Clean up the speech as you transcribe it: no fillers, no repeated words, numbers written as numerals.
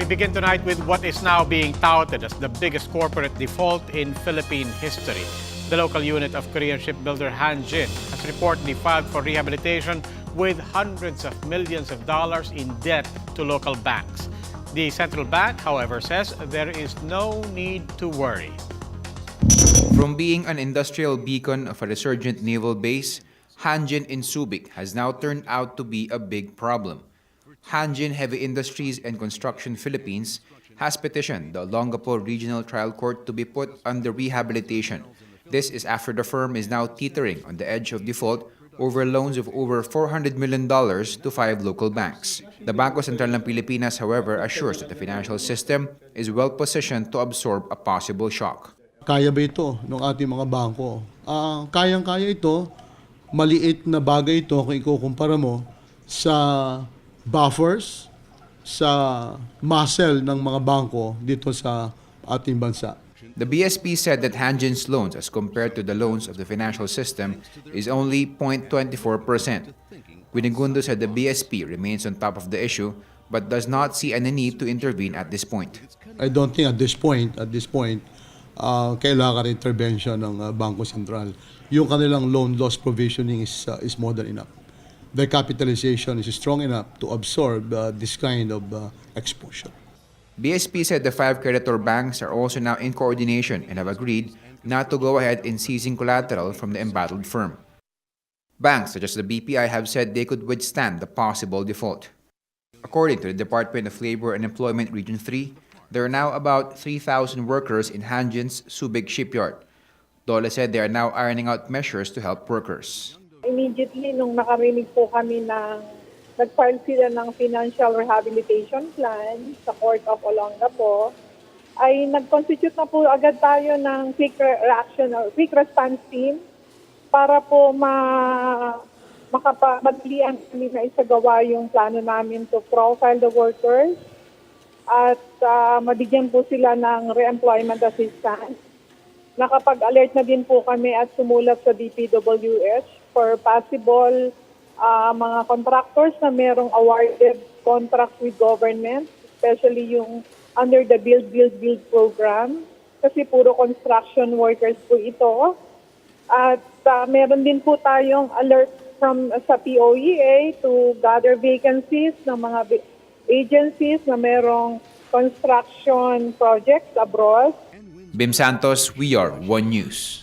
We begin tonight with what is now being touted as the biggest corporate default in Philippine history. The local unit of Korean shipbuilder Hanjin has reportedly filed for rehabilitation with hundreds of millions of dollars in debt to local banks. The central bank, however, says there is no need to worry. From being an industrial beacon of a resurgent naval base, Hanjin in Subic has now turned out to be a big problem. Hanjin Heavy Industries and Construction Philippines has petitioned the Olongapo Regional Trial Court to be put under rehabilitation. This is after the firm is now teetering on the edge of default over loans of over $400 million to 5 local banks. The Bangko Sentral ng Pilipinas, however, assures that the financial system is well positioned to absorb a possible shock. Kaya ba ito ng ating mga bangko? Kayang-kaya ito, maliit na bagay ito kung ikukumpara mo sa buffers, sa muscle ng mga bangko dito sa ating bansa. The BSP said that Hanjin's loans as compared to the loans of the financial system is only 0.24%. Guinigundo said the BSP remains on top of the issue but does not see any need to intervene at this point. I don't think at this point, kailangan intervention ng Bangko Sentral. Yung kanilang loan loss provisioning is more than enough. Their capitalization is strong enough to absorb this kind of exposure. BSP said the 5 creditor banks are also now in coordination and have agreed not to go ahead in seizing collateral from the embattled firm. Banks such as the BPI have said they could withstand the possible default. According to the Department of Labor and Employment Region 3, there are now about 3,000 workers in Hanjin's Subic shipyard. Dole said they are now ironing out measures to help workers. Immediately, nung nakarinig po kami nag-file sila ng financial rehabilitation plan sa Court of Olongapo, ay nag-constitute na po agad tayo ng quick reaction or quick response team para po madalian kami na isagawa yung plano namin to profile the workers at mabigyan po sila ng re-employment assistance. Nakapag-alert na din po kami at sumulat sa DPWH for possible mga contractors na merong awarded contract with government, especially yung under the Build program, kasi puro construction workers po ito. At meron din po tayong alert sa POEA to gather vacancies ng mga agencies na merong construction projects abroad. Bim Santos, we are One News.